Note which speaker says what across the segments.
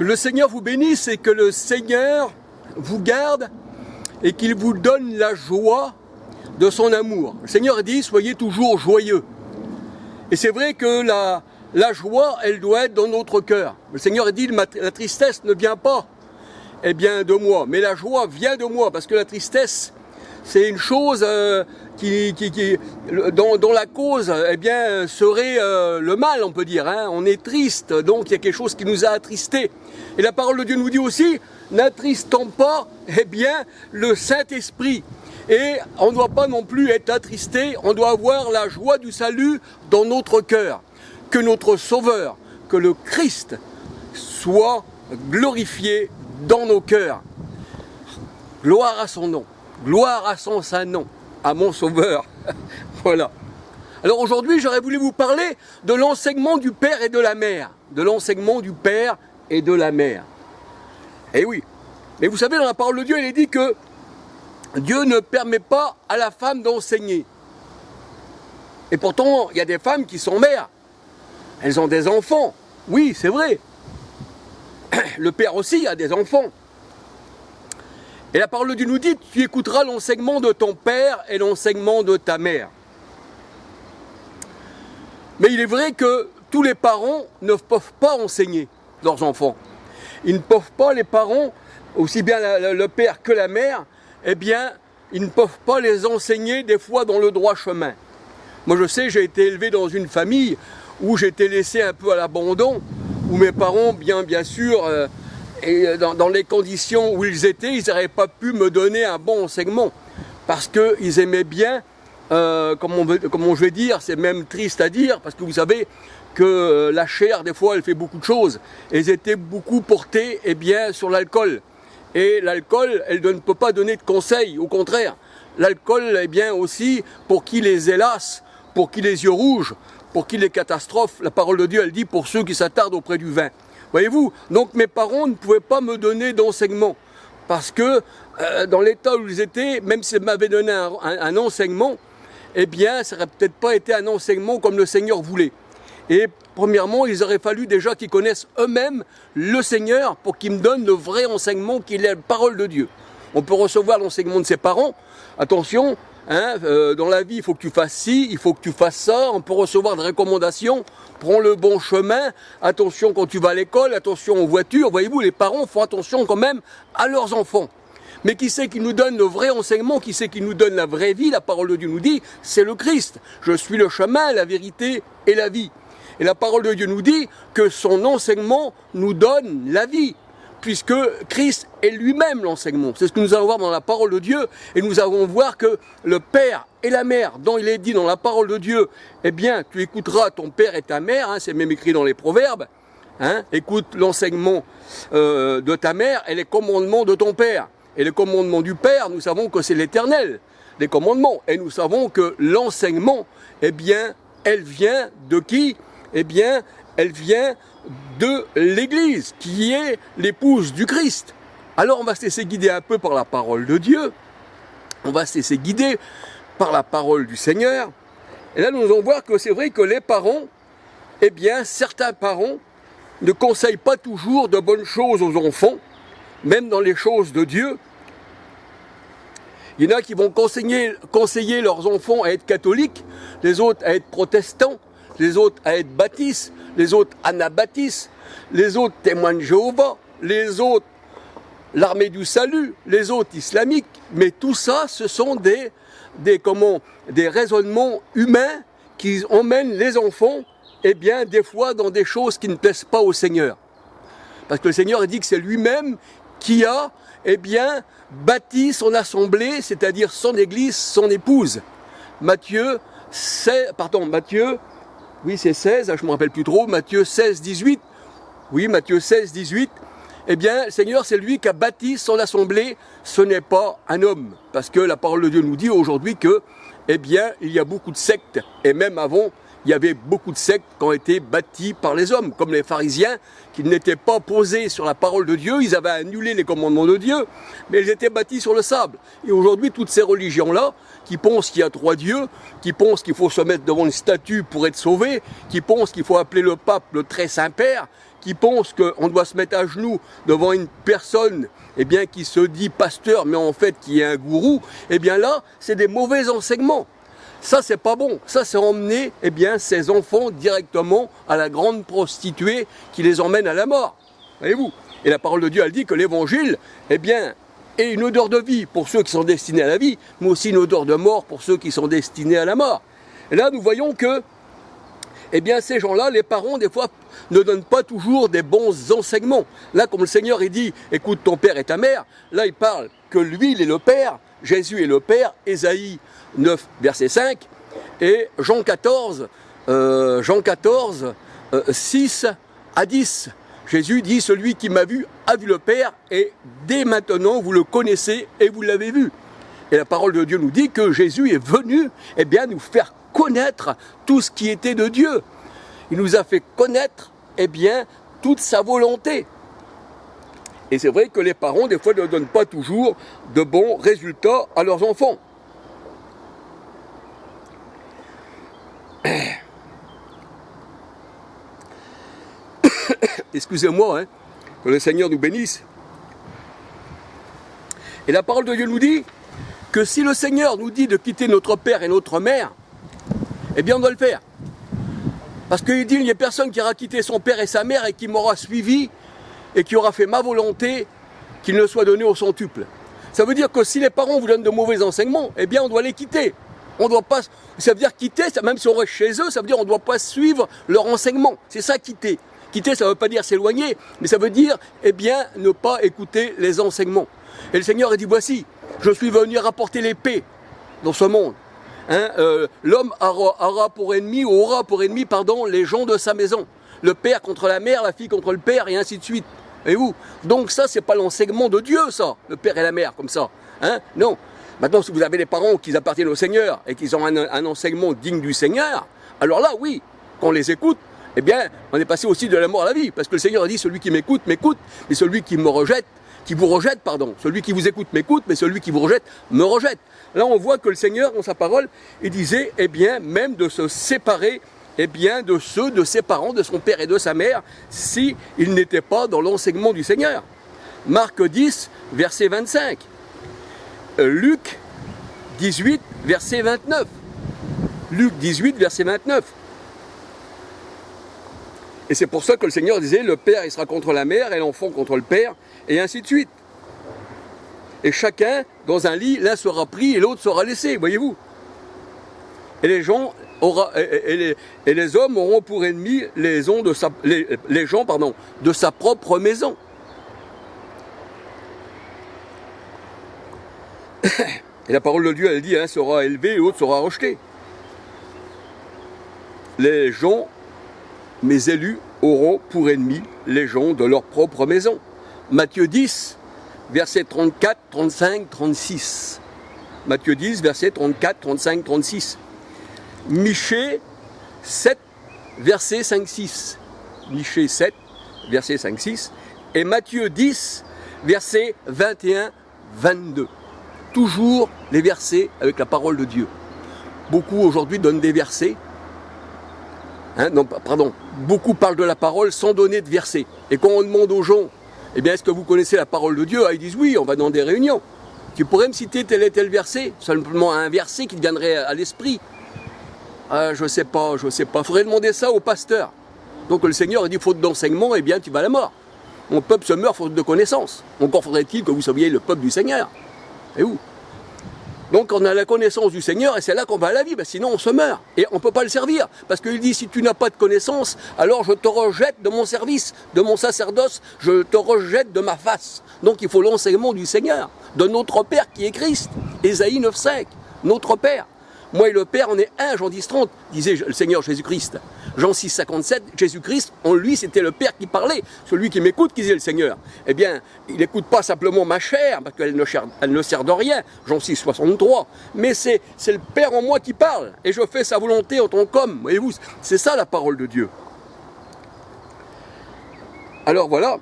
Speaker 1: Que le Seigneur vous bénisse et que le Seigneur vous garde et qu'il vous donne la joie de son amour. Le Seigneur dit, soyez toujours joyeux. Et c'est vrai que la joie, elle doit être dans notre cœur. Le Seigneur dit, la tristesse ne vient pas de moi, mais la joie vient de moi, parce que la tristesse, c'est une chose dont la cause serait le mal, on peut dire. On est triste, donc il y a quelque chose qui nous a attristés. Et la parole de Dieu nous dit aussi, n'attristons pas le Saint-Esprit. Et on ne doit pas non plus être attristé, on doit avoir la joie du salut dans notre cœur. Que notre Sauveur, que le Christ soit glorifié dans nos cœurs. Gloire à son nom, gloire à son saint nom, à mon Sauveur. Voilà. Alors aujourd'hui, j'aurais voulu vous parler de l'enseignement du Père et de la Mère. De l'enseignement du Père et de la Mère. Eh oui. Mais vous savez, dans la parole de Dieu, il est dit que Dieu ne permet pas à la femme d'enseigner. Et pourtant, il y a des femmes qui sont mères. Elles ont des enfants. Oui, c'est vrai. Le Père aussi a des enfants. Et la parole de Dieu nous dit, tu écouteras l'enseignement de ton Père et l'enseignement de ta mère. Mais il est vrai que tous les parents ne peuvent pas enseigner leurs enfants. Ils ne peuvent pas, les parents, aussi bien le père que la mère, ils ne peuvent pas les enseigner des fois dans le droit chemin. Moi je sais, j'ai été élevé dans une famille où j'étais laissé un peu à l'abandon, où mes parents, bien sûr, et dans les conditions où ils étaient, ils n'auraient pas pu me donner un bon enseignement. Parce qu'ils aimaient bien, comment je vais dire, c'est même triste à dire, parce que vous savez que la chair, des fois, elle fait beaucoup de choses. Et ils étaient beaucoup portés sur l'alcool. Et l'alcool, elle ne peut pas donner de conseils, au contraire. L'alcool, aussi, pour qui les hélas, pour qui les yeux rouges, pour qui les catastrophes, la parole de Dieu, elle dit pour ceux qui s'attardent auprès du vin. Voyez-vous, donc mes parents ne pouvaient pas me donner d'enseignement. Parce que dans l'état où ils étaient, même s'ils m'avaient donné un enseignement, ça n'aurait peut-être pas été un enseignement comme le Seigneur voulait. Et premièrement, il aurait fallu déjà qu'ils connaissent eux-mêmes le Seigneur pour qu'ils me donnent le vrai enseignement qui est la parole de Dieu. On peut recevoir l'enseignement de ses parents. Attention, dans la vie, il faut que tu fasses ci, il faut que tu fasses ça. On peut recevoir des recommandations. Prends le bon chemin. Attention quand tu vas à l'école, attention aux voitures. Voyez-vous, les parents font attention quand même à leurs enfants. Mais qui c'est qui nous donne le vrai enseignement, qui c'est qui nous donne la vraie vie? La parole de Dieu nous dit, c'est le Christ. Je suis le chemin, la vérité et la vie. Et la parole de Dieu nous dit que son enseignement nous donne la vie, puisque Christ est lui-même l'enseignement. C'est ce que nous allons voir dans la parole de Dieu, et nous allons voir que le Père et la Mère, dont il est dit dans la parole de Dieu, tu écouteras ton Père et ta mère, c'est même écrit dans les Proverbes, écoute l'enseignement de ta mère et les commandements de ton Père. Et les commandements du Père, nous savons que c'est l'Éternel, les commandements, et nous savons que l'enseignement, elle vient de qui? Elle vient de l'Église, qui est l'épouse du Christ. Alors on va se laisser guider un peu par la parole de Dieu, on va se laisser guider par la parole du Seigneur. Et là nous allons voir que c'est vrai que les parents, certains parents ne conseillent pas toujours de bonnes choses aux enfants, même dans les choses de Dieu. Il y en a qui vont conseiller leurs enfants à être catholiques, les autres à être protestants, les autres à être baptistes, les autres anabaptistes, les autres témoins de Jéhovah, les autres l'armée du salut, les autres islamiques. Mais tout ça, ce sont des raisonnements humains qui emmènent les enfants, des fois dans des choses qui ne plaisent pas au Seigneur. Parce que le Seigneur dit que c'est lui-même qui a, bâti son assemblée, c'est-à-dire son église, son épouse. Matthieu, oui, c'est 16, je ne me rappelle plus trop, Matthieu 16, 18. Oui, Matthieu 16, 18. Le Seigneur, c'est lui qui a bâti son assemblée, ce n'est pas un homme. Parce que la parole de Dieu nous dit aujourd'hui que, il y a beaucoup de sectes, et même avant, il y avait beaucoup de sectes qui ont été bâtis par les hommes, comme les pharisiens, qui n'étaient pas posés sur la parole de Dieu, ils avaient annulé les commandements de Dieu, mais ils étaient bâtis sur le sable. Et aujourd'hui, toutes ces religions-là, qui pensent qu'il y a 3 dieux, qui pensent qu'il faut se mettre devant une statue pour être sauvé, qui pensent qu'il faut appeler le pape le très Saint-Père, qui pensent qu'on doit se mettre à genoux devant une personne eh bien, qui se dit pasteur, mais en fait qui est un gourou, eh bien là, c'est des mauvais enseignements. Ça, c'est pas bon. Ça, c'est emmener eh bien, ces enfants directement à la grande prostituée qui les emmène à la mort. Voyez-vous? Et la parole de Dieu, elle dit que l'évangile, eh bien, est une odeur de vie pour ceux qui sont destinés à la vie, mais aussi une odeur de mort pour ceux qui sont destinés à la mort. Et là, nous voyons que, eh bien, ces gens-là, les parents, des fois, ne donnent pas toujours des bons enseignements. Là, comme le Seigneur, il dit, écoute ton père et ta mère, là, il parle que lui, il est le père, Jésus est le père, Ésaïe 9, verset 5, et Jean 14, 6 à 10. Jésus dit, celui qui m'a vu a vu le Père, et dès maintenant vous le connaissez et vous l'avez vu. Et la parole de Dieu nous dit que Jésus est venu eh bien, nous faire connaître tout ce qui était de Dieu. Il nous a fait connaître eh bien, toute sa volonté. Et c'est vrai que les parents, des fois, ne donnent pas toujours de bons résultats à leurs enfants. Excusez-moi, hein, que le Seigneur nous bénisse. Et la parole de Dieu nous dit que si le Seigneur nous dit de quitter notre père et notre mère, eh bien on doit le faire. Parce qu'il dit, il n'y a personne qui aura quitté son père et sa mère et qui m'aura suivi et qui aura fait ma volonté, qu'il ne soit donné au centuple. Ça veut dire que si les parents vous donnent de mauvais enseignements, eh bien on doit les quitter. On doit pas, ça veut dire quitter, même si on reste chez eux, ça veut dire on ne doit pas suivre leur enseignement. C'est ça quitter. Quitter, ça ne veut pas dire s'éloigner, mais ça veut dire, eh bien, ne pas écouter les enseignements. Et le Seigneur a dit, voici, je suis venu rapporter les paix dans ce monde. Hein, l'homme aura pour ennemi, ou aura pour ennemi, pardon, les gens de sa maison. Le père contre la mère, la fille contre le père, et ainsi de suite. Voyez-vous? Donc ça, c'est pas l'enseignement de Dieu, ça, le père et la mère, comme ça. Hein? Non. Maintenant, si vous avez des parents qui appartiennent au Seigneur et qui ont un enseignement digne du Seigneur, alors là, oui, quand on les écoute, eh bien, on est passé aussi de la mort à la vie. Parce que le Seigneur a dit, celui qui m'écoute, m'écoute, mais celui qui me rejette, qui vous rejette, pardon, celui qui vous écoute m'écoute, mais celui qui vous rejette, me rejette. Là, on voit que le Seigneur, dans sa parole, il disait, eh bien, même de se séparer, eh bien, de ceux, de ses parents, de son père et de sa mère, s'ils n'étaient pas dans l'enseignement du Seigneur. Marc 10, verset 25. Luc 18, verset 29. Luc 18, verset 29. Et c'est pour ça que le Seigneur disait, le père il sera contre la mère et l'enfant contre le père, et ainsi de suite. Et chacun, dans un lit, l'un sera pris et l'autre sera laissé, voyez-vous. Et les gens et les hommes auront pour ennemis les gens de sa propre maison. Et la parole de Dieu, elle dit, un sera élevé et l'autre sera rejeté. Les gens, mes élus, auront pour ennemis les gens de leur propre maison. Matthieu 10, versets 34, 35, 36. Matthieu 10, versets 34, 35, 36. Michée 7, versets 5, 6. Michée 7, versets 5, 6. Et Matthieu 10, versets 21, 22. Toujours les versets avec la parole de Dieu. Beaucoup aujourd'hui donnent des versets. Beaucoup parlent de la parole sans donner de versets. Et quand on demande aux gens, eh bien, est-ce que vous connaissez la parole de Dieu? Ils disent oui, on va dans des réunions. Tu pourrais me citer tel et tel verset? Simplement un verset qui te viendrait à l'esprit. Je sais pas. Il faudrait demander ça au pasteur. Donc le Seigneur a dit, faute d'enseignement, eh bien, tu vas à la mort. Mon peuple se meurt faute de connaissance. Encore faudrait-il que vous soyez le peuple du Seigneur. Et où? Donc on a la connaissance du Seigneur et c'est là qu'on va à la vie, sinon on se meurt. Et on ne peut pas le servir. Parce qu'il dit, si tu n'as pas de connaissance, alors je te rejette de mon service, de mon sacerdoce, je te rejette de ma face. Donc il faut l'enseignement du Seigneur, de notre Père qui est Christ. Ésaïe 9,5, notre Père. Moi et le Père, on est un, Jean 10,30, disait le Seigneur Jésus-Christ. Jean 6,57, Jésus-Christ, en lui, c'était le Père qui parlait. Celui qui m'écoute, qui disait le Seigneur. Eh bien, il n'écoute pas simplement ma chair, parce qu'elle ne sert de rien, Jean 6,63. Mais c'est le Père en moi qui parle, et je fais sa volonté en tant qu'homme. Voyez-vous, c'est ça la parole de Dieu. Alors voilà.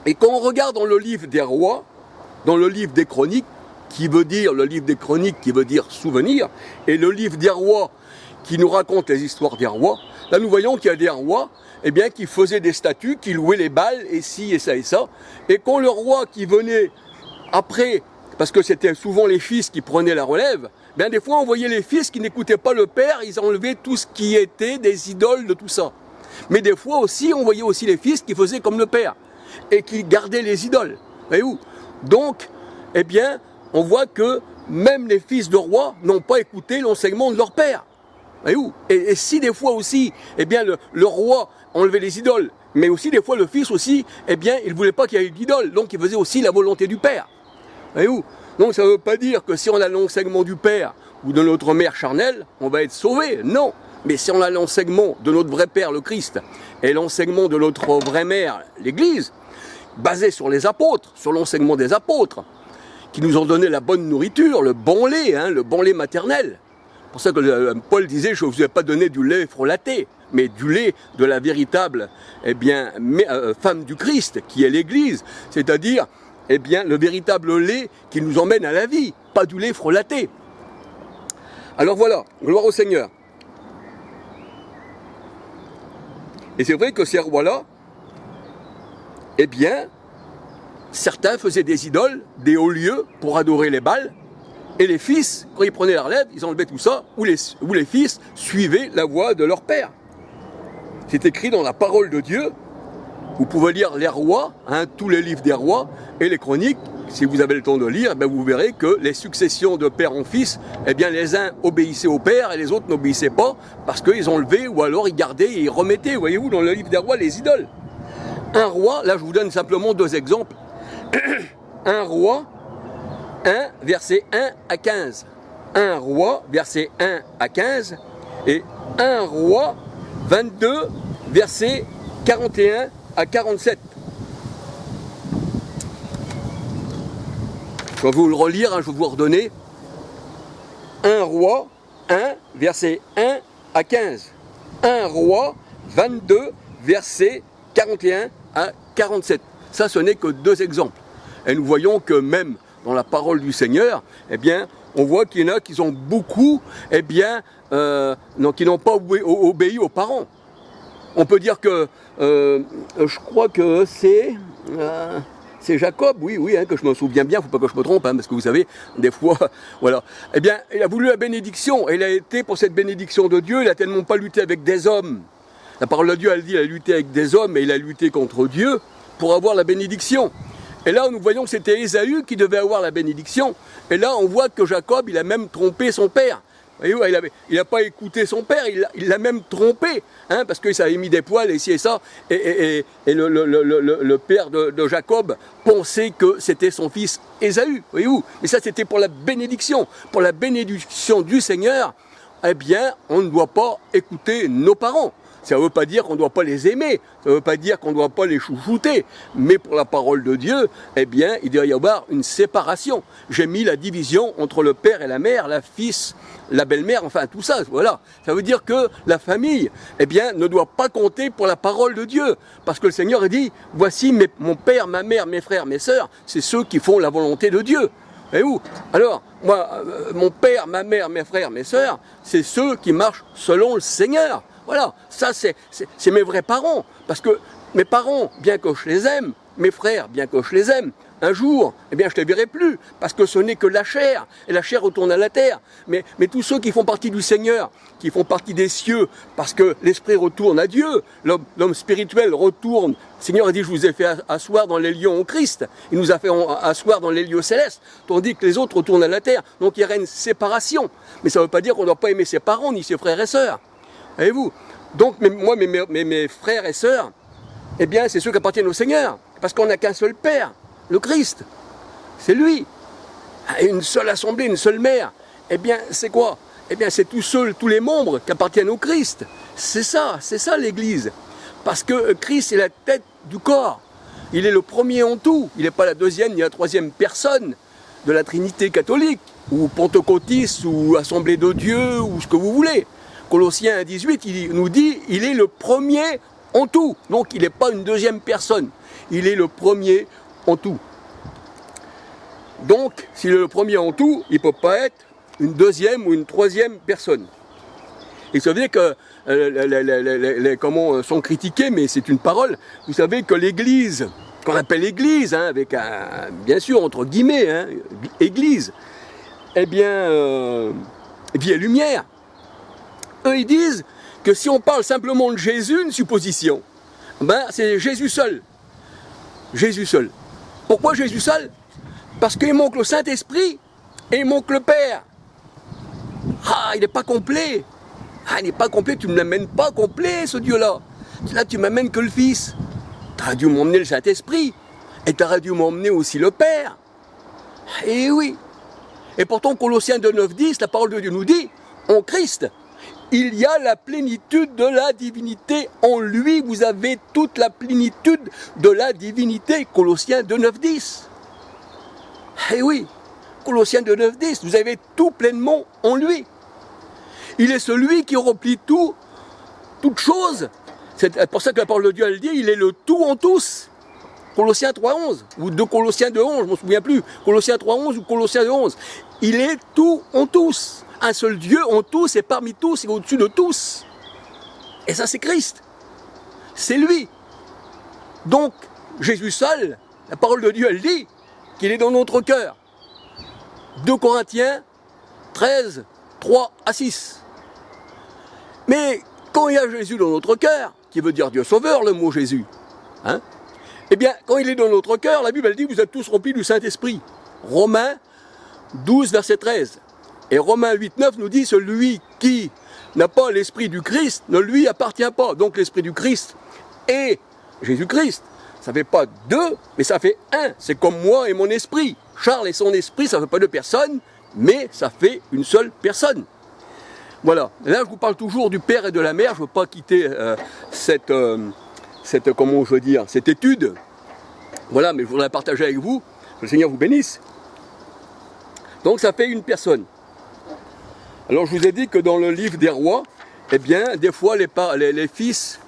Speaker 1: Et quand on regarde dans le livre des rois, dans le livre des chroniques, qui veut dire, le livre des chroniques qui veut dire souvenir, et le livre des rois qui nous raconte les histoires des rois, là nous voyons qu'il y a des rois eh bien, qui faisaient des statues, qui louaient les Baals, et ci et ça et ça, et quand le roi qui venait après, parce que c'était souvent les fils qui prenaient la relève, bien des fois on voyait les fils qui n'écoutaient pas le père, ils enlevaient tout ce qui était des idoles de tout ça. Mais des fois aussi, on voyait aussi les fils qui faisaient comme le père, et qui gardaient les idoles. Voyez-vous ? Donc, eh bien, on voit que même les fils de rois n'ont pas écouté l'enseignement de leur père. Voyez-vous ? Et si des fois aussi, eh bien, le roi enlevait les idoles, mais aussi des fois le fils aussi, eh bien, il ne voulait pas qu'il y ait d'idole, donc il faisait aussi la volonté du père. Voyez-vous ? Donc ça ne veut pas dire que si on a l'enseignement du père ou de notre mère charnelle, on va être sauvé. Non. Mais si on a l'enseignement de notre vrai père, le Christ, et l'enseignement de notre vraie mère, l'Église, basé sur les apôtres, sur l'enseignement des apôtres, qui nous ont donné la bonne nourriture, le bon lait maternel. C'est pour ça que Paul disait, je ne vous ai pas donné du lait frelaté, mais du lait de la véritable femme du Christ, qui est l'Église, c'est-à-dire le véritable lait qui nous emmène à la vie, pas du lait frelaté. Alors voilà, gloire au Seigneur. Et c'est vrai que ces rois-là, eh bien, certains faisaient des idoles, des hauts lieux pour adorer les Baals, et les fils, quand ils prenaient la relève, ils enlevaient tout ça, ou les fils suivaient la voie de leur père. C'est écrit dans la parole de Dieu. Vous pouvez lire les rois, tous les livres des rois, et les chroniques, si vous avez le temps de lire, vous verrez que les successions de père en fils, eh bien les uns obéissaient au père et les autres n'obéissaient pas, parce qu'ils enlevaient ou alors ils gardaient et ils remettaient, voyez-vous, dans le livre des rois, les idoles. Un roi, là je vous donne simplement deux exemples. Un roi, 1, verset 1 à 15. Un roi, verset 1 à 15. Et un roi, 22, verset 41 à 47. Je vais vous le relire, je vais vous redonner. Un roi, 1, verset 1 à 15. Un roi, 22, verset 41 à 47. Ça, ce n'est que deux exemples. Et nous voyons que même dans la parole du Seigneur, eh bien, on voit qu'il y en a qui ont beaucoup, qui n'ont pas obéi aux parents. On peut dire que, je crois que c'est Jacob, oui, que je me souviens bien, il ne faut pas que je me trompe, parce que vous savez, des fois, voilà. Eh bien, il a voulu la bénédiction, et il a été pour cette bénédiction de Dieu, il n'a tellement pas lutté avec des hommes. La parole de Dieu, elle dit, il a lutté avec des hommes, et il a lutté contre Dieu pour avoir la bénédiction. Et là, nous voyons que c'était Ésaü qui devait avoir la bénédiction, et là, on voit que Jacob, il a même trompé son père. Voyez-vous, il n'a pas écouté son père, il l'a même trompé, parce que ça avait mis des poils et ci et ça, et le père de Jacob pensait que c'était son fils Ésaü, voyez-vous. Mais ça, c'était pour la bénédiction du Seigneur. Eh bien, on ne doit pas écouter nos parents. Ça ne veut pas dire qu'on ne doit pas les aimer, ça ne veut pas dire qu'on ne doit pas les chouchouter, mais pour la parole de Dieu, eh bien, il doit y avoir une séparation. J'ai mis la division entre le père et la mère, la fils, la belle-mère, enfin tout ça, voilà. Ça veut dire que la famille, eh bien, ne doit pas compter pour la parole de Dieu, parce que le Seigneur a dit, voici mon père, ma mère, mes frères, mes sœurs, c'est ceux qui font la volonté de Dieu. Voyez-vous ? Alors, moi, mon père, ma mère, mes frères, mes sœurs, c'est ceux qui marchent selon le Seigneur. Voilà, ça c'est mes vrais parents, parce que mes parents, bien que je les aime, mes frères, bien que je les aime, un jour, eh bien, je ne les verrai plus, parce que ce n'est que la chair, et la chair retourne à la terre. Mais tous ceux qui font partie du Seigneur, qui font partie des cieux, parce que l'esprit retourne à Dieu, l'homme spirituel retourne. Le Seigneur a dit, je vous ai fait asseoir dans les lieux en Christ, il nous a fait asseoir dans les lieux célestes, tandis que les autres retournent à la terre. Donc il y aurait une séparation. Mais ça ne veut pas dire qu'on ne doit pas aimer ses parents, ni ses frères et sœurs. Voyez-vous ? Donc moi, mes frères et sœurs, eh bien, c'est ceux qui appartiennent au Seigneur, parce qu'on n'a qu'un seul Père, le Christ. C'est lui. Une seule assemblée, une seule mère. eh bien, c'est quoi? Eh bien, c'est tous les membres qui appartiennent au Christ. C'est ça l'Église. Parce que Christ est la tête du corps. Il est le premier en tout. Il n'est pas la deuxième ni la troisième personne de la Trinité catholique, ou pentecôtiste, ou Assemblée de Dieu, ou ce que vous voulez. Colossiens 1,18, il nous dit, il est le premier en tout. Donc, il n'est pas une deuxième personne. Il est le premier en tout. Donc, s'il est le premier en tout, il ne peut pas être une deuxième ou une troisième personne. Et vous savez que comment sont critiqués, mais c'est une parole. Vous savez que l'Église, qu'on appelle Église, hein, avec un, bien sûr entre guillemets, hein, Église, eh bien, vie et lumière. Eux, ils disent que si on parle simplement de Jésus, une supposition, ben c'est Jésus seul. Jésus seul. Pourquoi Jésus seul? Parce qu'il manque le Saint-Esprit et il manque le Père. Ah, il n'est pas complet. Ah, il n'est pas complet, tu ne m'amènes pas complet, ce Dieu-là. Là, tu m'amènes que le Fils. Tu aurais dû m'emmener le Saint-Esprit. Et tu aurais dû m'emmener aussi le Père. Et oui. Et pourtant, Colossiens 2, 9, 10, la parole de Dieu nous dit, en Christ, il y a la plénitude de la divinité. En lui, vous avez toute la plénitude de la divinité. Colossiens 2, 9, 10. Et oui. Colossiens 2, 9, 10, vous avez tout pleinement en lui. Il est celui qui remplit tout, toute chose. C'est pour ça que la parole de Dieu, elle dit, il est le tout en tous. Colossiens 3, 11, ou de Colossiens 2, 11, je ne me souviens plus. Colossiens 3, 11 ou Colossiens 2, 11. Il est tout en tous. Un seul Dieu en tous et parmi tous et au-dessus de tous. Et ça, c'est Christ. C'est lui. Donc, Jésus seul, la parole de Dieu, elle dit qu'il est dans notre cœur. 2 Corinthiens 13, 3 à 6. Mais quand il y a Jésus dans notre cœur, qui veut dire Dieu sauveur, le mot Jésus, hein, eh bien, quand il est dans notre cœur, la Bible elle dit vous êtes tous remplis du Saint-Esprit. Romains 12, verset 13. Et Romains 8, 9 nous dit celui qui n'a pas l'Esprit du Christ ne lui appartient pas. Donc l'Esprit du Christ et Jésus-Christ. Ça ne fait pas deux, mais ça fait un. C'est comme moi et mon esprit. Charles et son esprit, ça ne fait pas deux personnes, mais ça fait une seule personne. Voilà. Et là, je vous parle toujours du Père et de la Mère. Je ne veux pas quitter cette étude. Voilà, mais je voudrais la partager avec vous. Que le Seigneur vous bénisse. Donc, ça fait une personne. Alors, je vous ai dit que dans le livre des rois, eh bien, des fois, les fils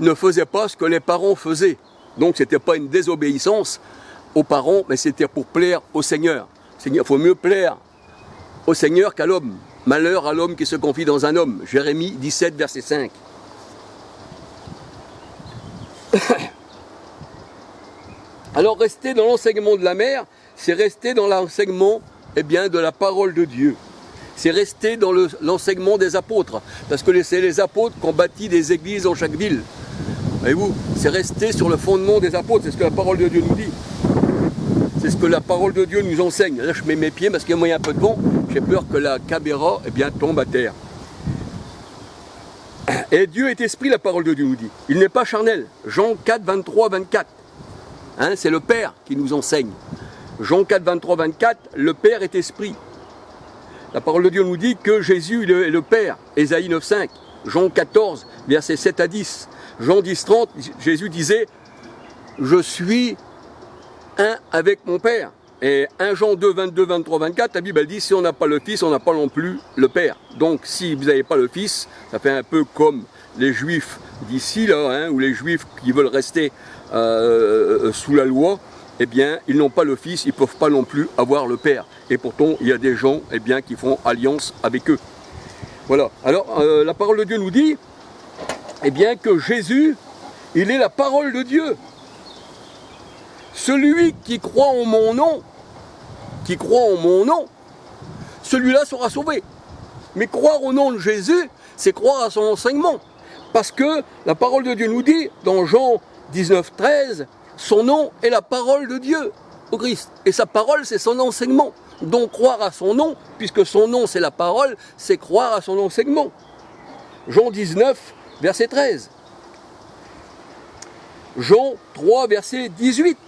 Speaker 1: ne faisaient pas ce que les parents faisaient. Donc, ce n'était pas une désobéissance aux parents, mais c'était pour plaire au Seigneur. Il faut mieux plaire au Seigneur qu'à l'homme. Malheur à l'homme qui se confie dans un homme. Jérémie 17, verset 5. Alors, rester dans l'enseignement de la mère, c'est rester dans l'enseignement de la parole de Dieu. C'est rester dans l'enseignement des apôtres. Parce que c'est les apôtres qui ont bâti des églises dans chaque ville. Voyez-vous, c'est rester sur le fondement des apôtres, c'est ce que la parole de Dieu nous dit. C'est ce que la parole de Dieu nous enseigne. Là, je mets mes pieds parce qu'il y a un peu de vent. J'ai peur que la caméra tombe à terre. Et Dieu est esprit, la parole de Dieu nous dit. Il n'est pas charnel. Jean 4, 23, 24. Hein, c'est le Père qui nous enseigne. Jean 4, 23, 24, le Père est esprit. La parole de Dieu nous dit que Jésus est le Père. Ésaïe 9, 5. Jean 14, versets 7 à 10. Jean 10, 30, Jésus disait « Je suis un avec mon Père ». Et 1 Jean 2, 22, 23, 24, la Bible elle dit « Si on n'a pas le Fils, on n'a pas non plus le Père ». Donc si vous n'avez pas le Fils, ça fait un peu comme les Juifs d'ici, là, hein, ou les Juifs qui veulent rester sous la loi, eh bien, ils n'ont pas le Fils, ils ne peuvent pas non plus avoir le Père. Et pourtant, il y a des gens qui font alliance avec eux. Voilà. Alors, la parole de Dieu nous dit que Jésus, il est la parole de Dieu. Celui qui croit en mon nom, celui-là sera sauvé. Mais croire au nom de Jésus, c'est croire à son enseignement. Parce que la parole de Dieu nous dit, dans Jean 19, 13, son nom est la parole de Dieu au Christ. Et sa parole, c'est son enseignement. Donc croire à son nom, puisque son nom c'est la parole, c'est croire à son enseignement. Jean 19, verset 13. Jean 3, verset 18.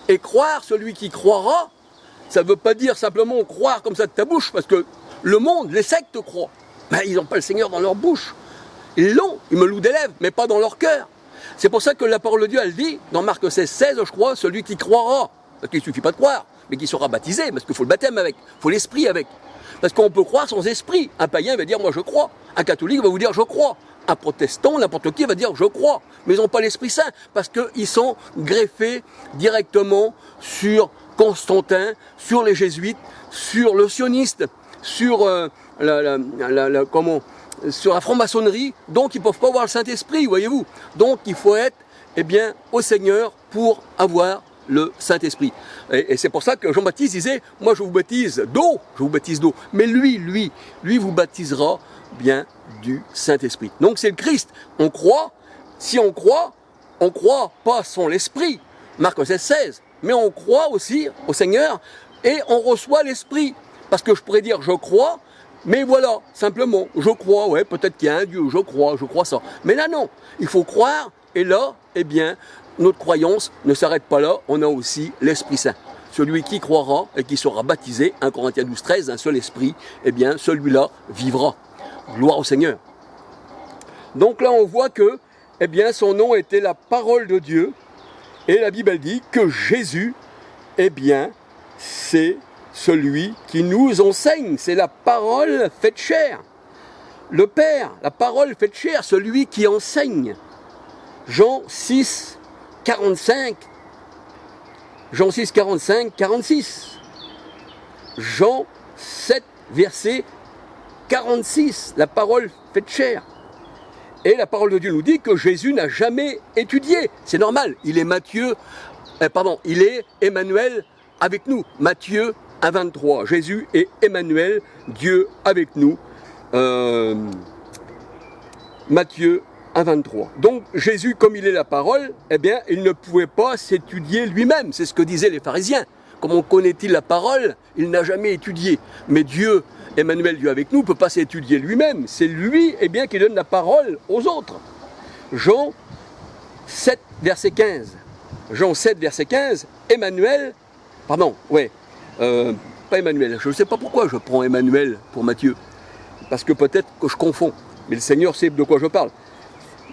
Speaker 1: Et croire, celui qui croira, ça ne veut pas dire simplement croire comme ça de ta bouche, parce que le monde, les sectes croient. Ben, ils n'ont pas le Seigneur dans leur bouche. Ils l'ont, ils me louent des lèvres, mais pas dans leur cœur. C'est pour ça que la parole de Dieu, elle dit, dans Marc 16, je crois, celui qui croira, parce qu'il ne suffit pas de croire, mais qui sera baptisé, parce qu'il faut le baptême avec, il faut l'esprit avec. Parce qu'on peut croire sans esprit. Un païen va dire, moi je crois. Un catholique va vous dire, je crois. Un protestant, n'importe qui va dire, je crois. Mais ils n'ont pas l'Esprit Saint, parce qu'ils sont greffés directement sur Constantin, sur les jésuites, sur le sioniste, sur sur la franc-maçonnerie, donc ils ne peuvent pas avoir le Saint-Esprit, voyez-vous. Donc il faut être au Seigneur pour avoir le Saint-Esprit. Et c'est pour ça que Jean-Baptiste disait, moi je vous baptise d'eau, mais lui vous baptisera bien du Saint-Esprit. Donc c'est le Christ. On croit, si on croit pas sans l'Esprit, Marc 16, mais on croit aussi au Seigneur et on reçoit l'Esprit. Parce que je pourrais dire je crois, mais voilà, simplement, je crois, ouais, peut-être qu'il y a un Dieu, je crois ça. Mais là, non, il faut croire, et là, notre croyance ne s'arrête pas là, on a aussi l'Esprit Saint. Celui qui croira et qui sera baptisé, 1 Corinthiens 12, 13, un seul esprit, celui-là vivra. Gloire au Seigneur. Donc là, on voit que, son nom était la parole de Dieu, et la Bible dit que Jésus, c'est celui qui nous enseigne, c'est la parole faite chair. Le Père, la parole faite chair, celui qui enseigne. Jean 6, 45, 46. Jean 7, verset 46, la parole faite chair. Et la parole de Dieu nous dit que Jésus n'a jamais étudié. C'est normal, il est Emmanuel avec nous. Matthieu 1,23. Jésus est Emmanuel, Dieu avec nous. Matthieu 1,23. Donc Jésus, comme il est la parole, il ne pouvait pas s'étudier lui-même. C'est ce que disaient les pharisiens. Comment connaît-il la parole? Il n'a jamais étudié. Mais Dieu, Emmanuel, Dieu avec nous, ne peut pas s'étudier lui-même. C'est lui qui donne la parole aux autres. Jean 7, verset 15. Jean 7, verset 15. Pas Emmanuel. Je ne sais pas pourquoi je prends Emmanuel pour Matthieu. Parce que peut-être que je confonds. Mais le Seigneur sait de quoi je parle.